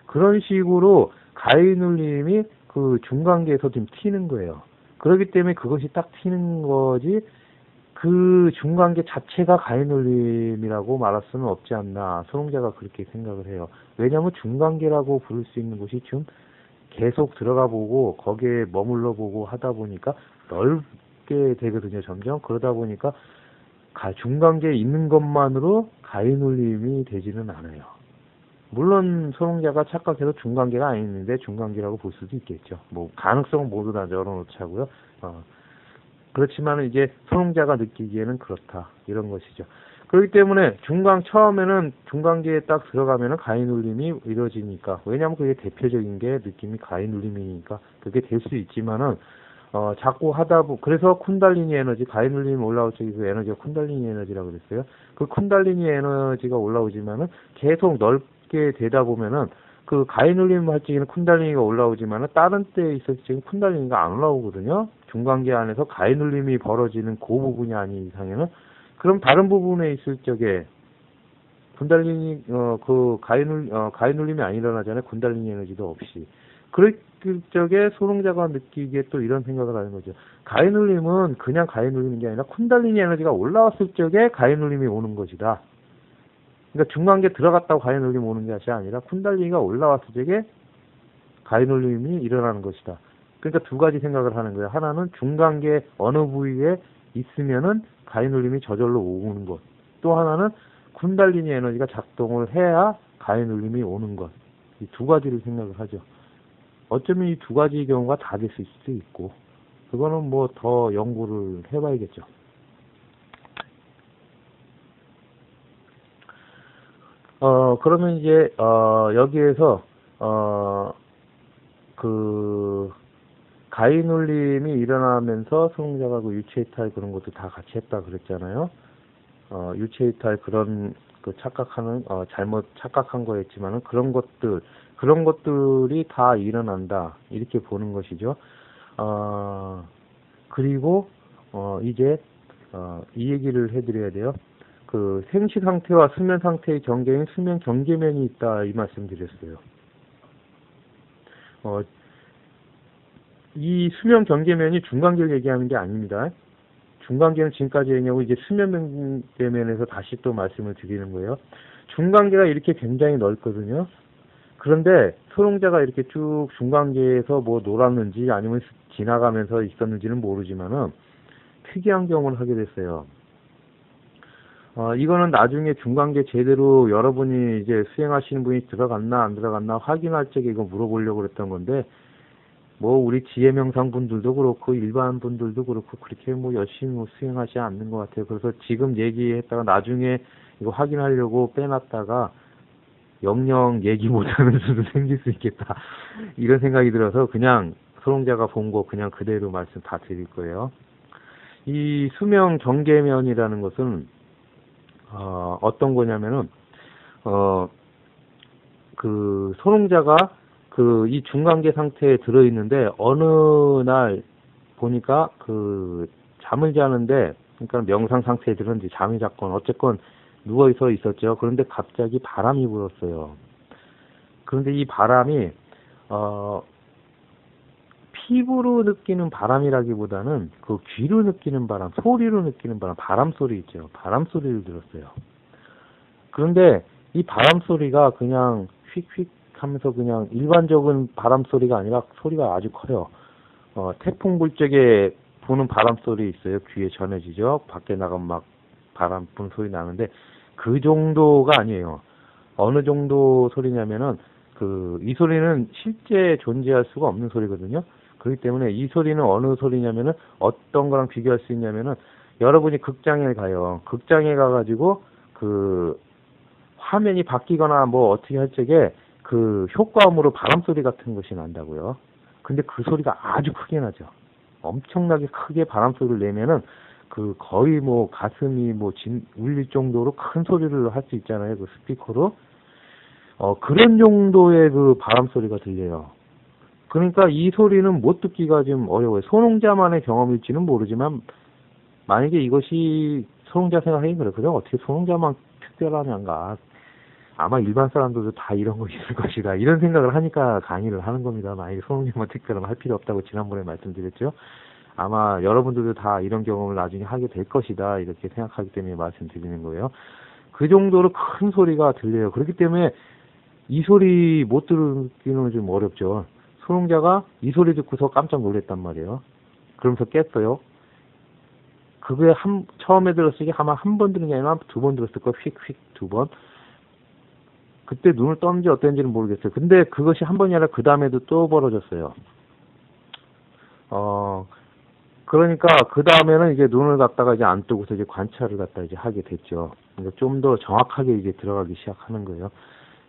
A: 그런 식으로 가위눌림이 그 중간계에서 좀 튀는 거예요. 그렇기 때문에 그것이 딱 튀는 거지, 그 중간계 자체가 가위눌림이라고 말할 수는 없지 않나, 소롱자가 그렇게 생각을 해요. 왜냐하면 중간계라고 부를 수 있는 곳이 좀 계속 들어가 보고 거기에 머물러 보고 하다 보니까 넓게 되거든요. 점점. 그러다 보니까 중간계에 있는 것만으로 가위눌림이 되지는 않아요. 물론 소롱자가 착각해서 중간계가 아닌데 중간계라고 볼 수도 있겠죠. 뭐 가능성은 모두 다 열어놓자고요. 그렇지만 이제 소롱자가 느끼기에는 그렇다, 이런 것이죠. 그렇기 때문에 처음에는 중간계에 딱 들어가면은 가위눌림이 이루어지니까, 왜냐하면 그게 대표적인 게 느낌이 가위눌림이니까 그게 될 수 있지만은 자꾸 그래서 쿤달리니 에너지, 가위눌림이 올라올 적에 그 에너지가 쿤달리니 에너지라고 그랬어요. 그 쿤달리니 에너지가 올라오지만은 계속 넓게 되다 보면은 그 가위눌림 할 적에는 쿤달리니가 올라오지만은 다른 때에 있을 적에는 쿤달리니가 안 올라오거든요. 중간계 안에서 가위눌림이 벌어지는 그 부분이 아닌 이상에는. 그럼 다른 부분에 있을 적에 쿤달리니 그 가위눌림이 안 일어나잖아요. 쿤달리니 에너지도 없이. 그럴 적에 소롱자가 느끼기에 또 이런 생각을 하는 거죠. 가위눌림은 그냥 가위눌리는 게 아니라 쿤달리니 에너지가 올라왔을 적에 가위눌림이 오는 것이다. 그러니까 중간계 들어갔다고 가위눌림이 오는 것이 아니라 쿤달리니가 올라왔을 적에 가위눌림이 일어나는 것이다. 그러니까 두 가지 생각을 하는 거예요. 하나는 중간계 어느 부위에 있으면은 가위눌림이 저절로 오는 것. 또 하나는 쿤달리니 에너지가 작동을 해야 가위눌림이 오는 것. 이 두 가지를 생각을 하죠. 어쩌면 이 두 가지 경우가 다 될 수도 있고, 그거는 뭐 더 연구를 해봐야겠죠. 그러면 이제 여기에서 그 가위눌림이 일어나면서 소롱자가 그 유체이탈 그런 것도 다 같이 했다 그랬잖아요. 유체이탈 그런 그 잘못 착각한 거였지만은 그런 것들이 다 일어난다, 이렇게 보는 것이죠. 그리고 이제 이 얘기를 해드려야 돼요. 그 생시 상태와 수면 상태의 경계인 수면 경계면이 있다, 이 말씀 드렸어요. 이 수면 경계면이 중간계를 얘기하는 게 아닙니다. 중간계는 지금까지 얘기하고 이제 수면 경계면에서 다시 또 말씀을 드리는 거예요. 중간계가 이렇게 굉장히 넓거든요. 그런데 소롱자가 이렇게 쭉 중간계에서 뭐 놀았는지 아니면 지나가면서 있었는지는 모르지만은 특이한 경험을 하게 됐어요. 이거는 나중에 중간계 제대로 여러분이 이제 수행하시는 분이 들어갔나 안 들어갔나 확인할 적에 이거 물어보려고 그랬던 건데, 뭐 우리 지혜명상 분들도 그렇고 일반 분들도 그렇고 그렇게 뭐 열심히 뭐 수행하지 않는 것 같아요. 그래서 지금 얘기했다가 나중에 이거 확인하려고 빼놨다가 영영 얘기 못하는 수도 생길 수 있겠다 이런 생각이 들어서 그냥 소롱자가 본 거 그냥 그대로 말씀 다 드릴 거예요. 이 수명 경계면이라는 것은 어떤 거냐면은 그 소롱자가 그 이 중간계 상태에 들어 있는데 어느 날 보니까 그 잠을 자는데, 그러니까 명상 상태에 들었는지 잠이 잤건 어쨌건 누워서 있었죠. 그런데 갑자기 바람이 불었어요. 그런데 이 바람이 피부로 느끼는 바람이라기보다는 그 귀로 느끼는 바람, 소리로 느끼는 바람, 바람 소리 있죠. 바람 소리를 들었어요. 그런데 이 바람 소리가 그냥 휙휙 하면서 그냥 일반적인 바람 소리가 아니라 소리가 아주 커요. 태풍 불 적에 부는 바람 소리 있어요. 귀에 전해지죠. 밖에 나가면 막 바람 부는 소리 나는데 그 정도가 아니에요. 어느 정도 소리냐면은 이 소리는 실제 존재할 수가 없는 소리거든요. 그렇기 때문에 이 소리는 어느 소리냐면은 어떤 거랑 비교할 수 있냐면은 여러분이 극장에 가요. 극장에 가가지고 그 화면이 바뀌거나 뭐 어떻게 할 적에 그 효과음으로 바람 소리 같은 것이 난다고요. 근데 그 소리가 아주 크게 나죠. 엄청나게 크게 바람 소리를 내면은 그 거의 뭐 가슴이 뭐 울릴 정도로 큰 소리를 할 수 있잖아요. 그 스피커로. 그런 정도의 그 바람 소리가 들려요. 그러니까 이 소리는 못 듣기가 좀 어려워요. 소농자만의 경험일지는 모르지만 만약에 이것이 소농자 생각하기 그렇거든요. 어떻게 소농자만 특별하냐가, 아마 일반 사람들도 다 이런 거 있을 것이다 이런 생각을 하니까 강의를 하는 겁니다. 만약에 소농자만 특별하면 할 필요 없다고 지난번에 말씀드렸죠. 아마 여러분들도 다 이런 경험을 나중에 하게 될 것이다 이렇게 생각하기 때문에 말씀드리는 거예요. 그 정도로 큰 소리가 들려요. 그렇기 때문에 이 소리 못 들기는 좀 어렵죠. 소농자가 이 소리 듣고서 깜짝 놀랐단 말이에요. 그러면서 깼어요. 그게 처음에 들었을 때 아마 한 번 들은 게 아니라 두 번 들었을 거예요. 휙휙 두 번. 그때 눈을 떴는지 어땠는지는 모르겠어요. 근데 그것이 한 번이 아니라 그 다음에도 또 벌어졌어요. 그러니까 그 다음에는 이제 눈을 갖다가 이제 안 뜨고서 이제 관찰을 갖다 이제 하게 됐죠. 그러니까 좀 더 정확하게 이제 들어가기 시작하는 거예요.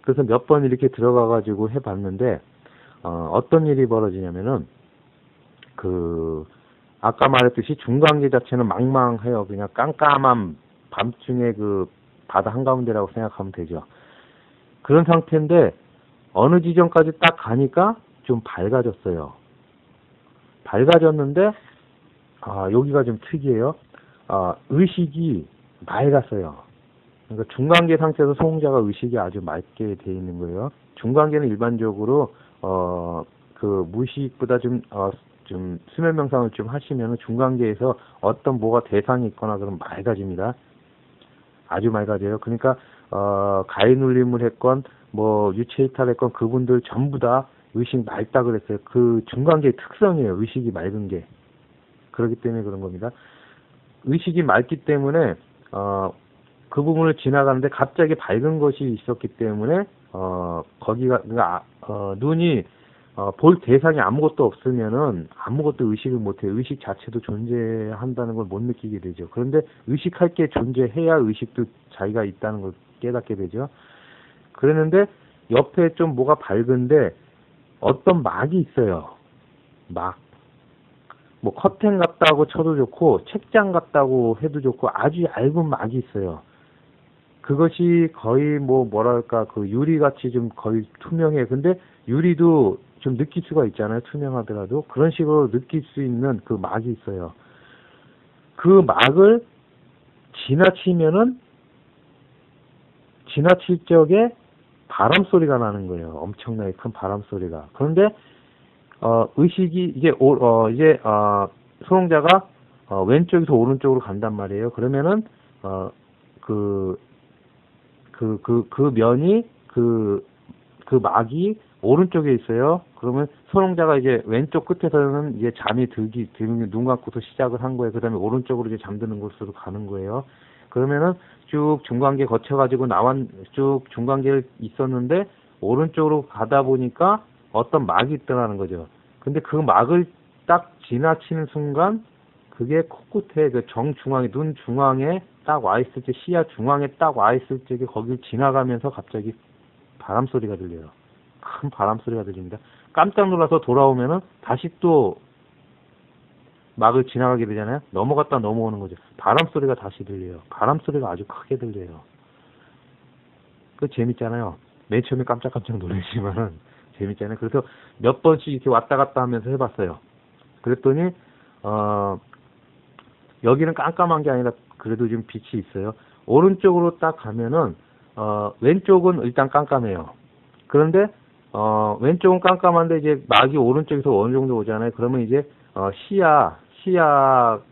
A: 그래서 몇 번 이렇게 들어가가지고 해봤는데, 어떤 일이 벌어지냐면은, 아까 말했듯이 중간계 자체는 망망해요. 그냥 깜깜한 밤중에 그 바다 한가운데라고 생각하면 되죠. 그런 상태인데, 어느 지점까지 딱 가니까 좀 밝아졌어요. 밝아졌는데, 여기가 좀 특이해요. 의식이 맑았어요. 그러니까 중간계 상태에서 소홍자가 의식이 아주 맑게 돼 있는 거예요. 중간계는 일반적으로 무의식보다 좀 수면 명상을 좀 하시면 중간계에서 어떤 뭐가 대상이 있거나 그러면 맑아집니다. 아주 맑아져요. 그러니까 가위 눌림을 했건 뭐 유체 이탈했건 그분들 전부 다 의식 맑다 그랬어요. 그 중간계의 특성이에요. 의식이 맑은 게. 그렇기 때문에 그런 겁니다. 의식이 맑기 때문에 그 부분을 지나가는데 갑자기 밝은 것이 있었기 때문에 거기가 눈이 볼 대상이 아무것도 없으면은 아무것도 의식을 못해요. 의식 자체도 존재한다는 걸 못 느끼게 되죠. 그런데 의식할 게 존재해야 의식도 자기가 있다는 걸 깨닫게 되죠. 그랬는데 옆에 좀 뭐가 밝은데 어떤 막이 있어요. 막. 뭐 커튼 같다고 쳐도 좋고 책장 같다고 해도 좋고 아주 얇은 막이 있어요. 그것이 거의 뭐랄까 그 유리같이 좀 거의 투명해. 근데 유리도 좀 느낄 수가 있잖아요. 투명하더라도 그런 식으로 느낄 수 있는 그 막이 있어요. 그 막을 지나칠 적에 바람 소리가 나는 거예요. 엄청나게 큰 바람 소리가. 그런데 의식이 이제 소롱자가 왼쪽에서 오른쪽으로 간단 말이에요. 그러면은 그 그 면이, 그 막이 오른쪽에 있어요. 그러면 손흥자가 이제 왼쪽 끝에서는 이제 잠이 들는 눈 감고서 시작을 한 거예요. 그 다음에 오른쪽으로 이제 잠드는 곳으로 가는 거예요. 그러면은 쭉 중간계 거쳐가지고 쭉 중간계를 있었는데 오른쪽으로 가다 보니까 어떤 막이 있더라는 거죠. 근데 그 막을 딱 지나치는 순간 그게 코끝에 그 정중앙에, 눈 중앙에 딱 와 있을 때, 시야 중앙에 딱 와 있을 적에 거길 지나가면서 갑자기 바람 소리가 들려요. 큰 바람 소리가 들립니다. 깜짝 놀라서 돌아오면은 다시 또 막을 지나가게 되잖아요. 넘어갔다 넘어오는 거죠. 바람 소리가 다시 들려요. 바람 소리가 아주 크게 들려요. 그 재밌잖아요. 맨 처음에 깜짝깜짝 놀라지만은 재밌잖아요. 그래서 몇 번씩 이렇게 왔다 갔다 하면서 해봤어요. 그랬더니 여기는 깜깜한 게 아니라 그래도 좀 빛이 있어요. 오른쪽으로 딱 가면은 왼쪽은 일단 깜깜해요. 그런데 왼쪽은 깜깜한데 이제 막이 오른쪽에서 어느 정도 오잖아요. 그러면 이제 시야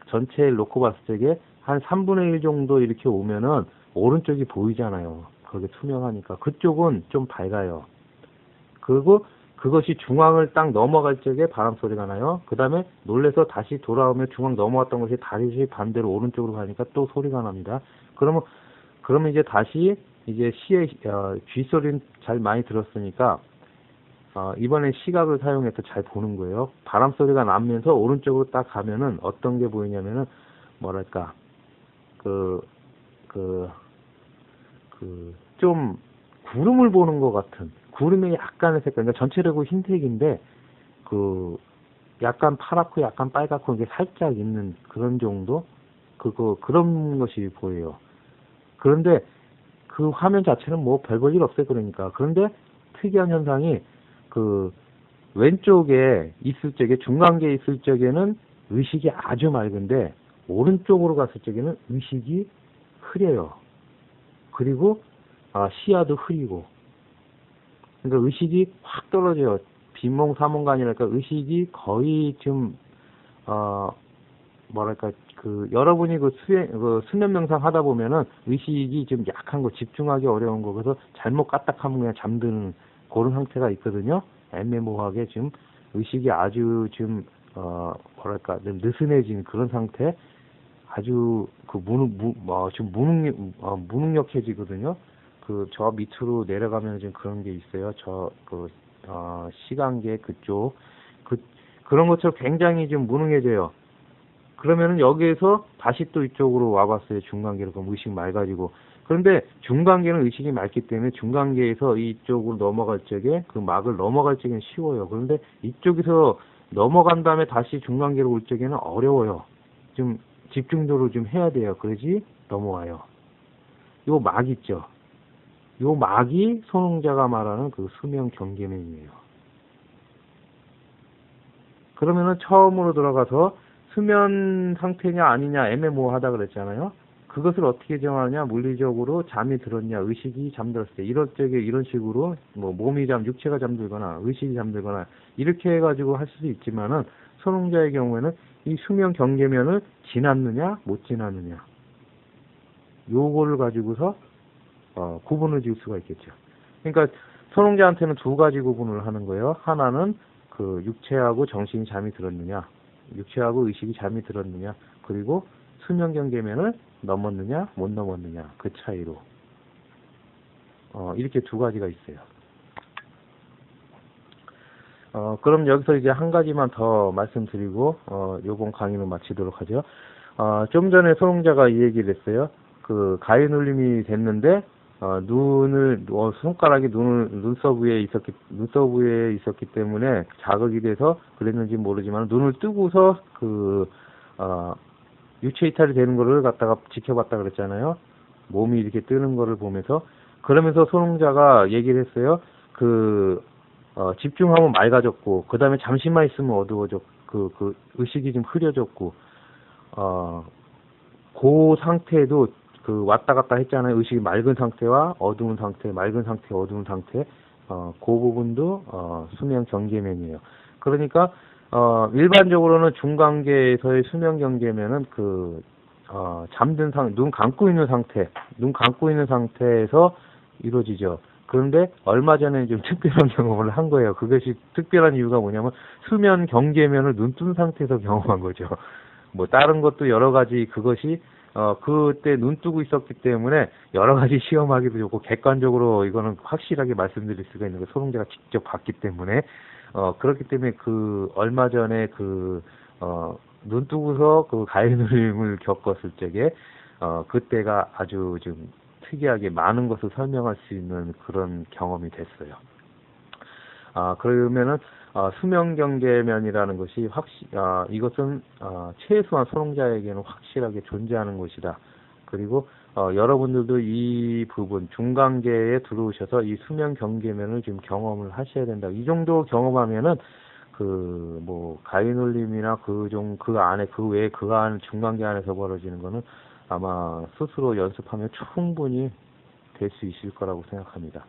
A: 전체를 놓고 봤을 적에 한 3분의 1 정도 이렇게 오면은 오른쪽이 보이잖아요. 그게 투명하니까. 그쪽은 좀 밝아요. 그리고 그것이 중앙을 딱 넘어갈 적에 바람 소리가 나요. 그 다음에 놀래서 다시 돌아오면 중앙 넘어갔던 것이 다시 반대로 오른쪽으로 가니까 또 소리가 납니다. 그러면 이제 다시 이제 귀 소리는 잘 많이 들었으니까 이번엔 시각을 사용해서 잘 보는 거예요. 바람 소리가 나면서 오른쪽으로 딱 가면은 어떤 게 보이냐면은 뭐랄까 좀 구름을 보는 것 같은, 구름의 약간의 색깔, 그러니까 전체적으로 흰색인데 약간 파랗고 약간 빨갛고 이게 살짝 있는 그런 정도, 그런 것이 보여요. 그런데 그 화면 자체는 뭐 별 볼 일 없어요. 그러니까. 그런데 특이한 현상이 왼쪽에 있을 적에, 중간계에 있을 적에는 의식이 아주 맑은데 오른쪽으로 갔을 적에는 의식이 흐려요. 그리고 시야도 흐리고. 그러니까 의식이 확 떨어져요. 빈몽사몽가 아니랄까, 의식이 거의 좀 뭐랄까, 여러분이 수면 명상 하다 보면은 의식이 좀 약한 거, 집중하기 어려운 거, 그래서 잘못 까딱하면 그냥 잠드는 그런 상태가 있거든요. 애매모호하게 지금 의식이 아주 좀 뭐랄까, 느슨해진 그런 상태, 아주 좀 무능력해지거든요. 저 밑으로 내려가면 좀 그런 게 있어요. 시간계 그쪽, 그런 것처럼 굉장히 좀 무능해져요. 그러면은 여기에서 다시 또 이쪽으로 와봤어요. 중간계로. 그럼 의식 맑아지고. 그런데 중간계는 의식이 맑기 때문에 중간계에서 이쪽으로 넘어갈 적에, 그 막을 넘어갈 적에는 쉬워요. 그런데 이쪽에서 넘어간 다음에 다시 중간계로 올 적에는 어려워요. 좀 집중도를 좀 해야 돼요. 그러지 넘어와요. 요 막 있죠. 요 막이 손흥자가 말하는 그 수면 경계면이에요. 그러면은 처음으로 들어가서 수면 상태냐 아니냐 애매모호하다 그랬잖아요. 그것을 어떻게 정하냐? 물리적으로 잠이 들었냐, 의식이 잠들었을 때, 이럴 적에 이런 식으로 뭐 육체가 잠들거나 의식이 잠들거나 이렇게 해가지고 할 수도 있지만은, 손흥자의 경우에는 이 수면 경계면을 지났느냐 못 지났느냐, 요거를 가지고서 구분을 지을 수가 있겠죠. 그러니까 손흥자한테는 두 가지 구분을 하는 거예요. 하나는 육체하고 정신이 잠이 들었느냐, 육체하고 의식이 잠이 들었느냐, 그리고 수면 경계면을 넘었느냐 못 넘었느냐, 그 차이로 이렇게 두 가지가 있어요. 그럼 여기서 이제 한 가지만 더 말씀드리고 요번 강의는 마치도록 하죠. 좀 전에 손흥자가 이 얘기를 했어요. 가위 눌림이 됐는데 손가락이 눈썹 위에 있었기 때문에 자극이 돼서 그랬는지 모르지만, 눈을 뜨고서 유체 이탈이 되는 거를 갖다가 지켜봤다 그랬잖아요. 몸이 이렇게 뜨는 거를 보면서. 그러면서 손흥자가 얘기를 했어요. 집중하면 맑아졌고, 그 다음에 잠시만 있으면 어두워졌고, 의식이 좀 흐려졌고, 그 상태도 왔다 갔다 했잖아요. 의식이 맑은 상태와 어두운 상태, 맑은 상태, 어두운 상태. 그 부분도 수면 경계면이에요. 그러니까 일반적으로는 중간계에서의 수면 경계면은 잠든 눈 감고 있는 상태에서 이루어지죠. 그런데 얼마 전에 좀 특별한 경험을 한 거예요. 그것이 특별한 이유가 뭐냐면 수면 경계면을 눈 뜬 상태에서 경험한 거죠. 뭐 다른 것도 여러 가지 그것이 그때 눈 뜨고 있었기 때문에 여러 가지 시험하기도 좋고 객관적으로 이거는 확실하게 말씀드릴 수가 있는 거 소롱제가 직접 봤기 때문에 그렇기 때문에 그 얼마 전에 눈 뜨고서 그 가해놀림을 겪었을 적에 그때가 아주 좀 특이하게 많은 것을 설명할 수 있는 그런 경험이 됐어요. 그러면은 수면경계면이라는 것이 이것은 최소한 소롱자에게는 확실하게 존재하는 것이다. 그리고 여러분들도 이 부분 중간계에 들어오셔서 이 수면경계면을 좀 경험을 하셔야 된다. 이 정도 경험하면은 가해놀림이나 그 안에 그 외에 그 안 중간계 안에서 벌어지는 거는 아마 스스로 연습하면 충분히 될 수 있을 거라고 생각합니다.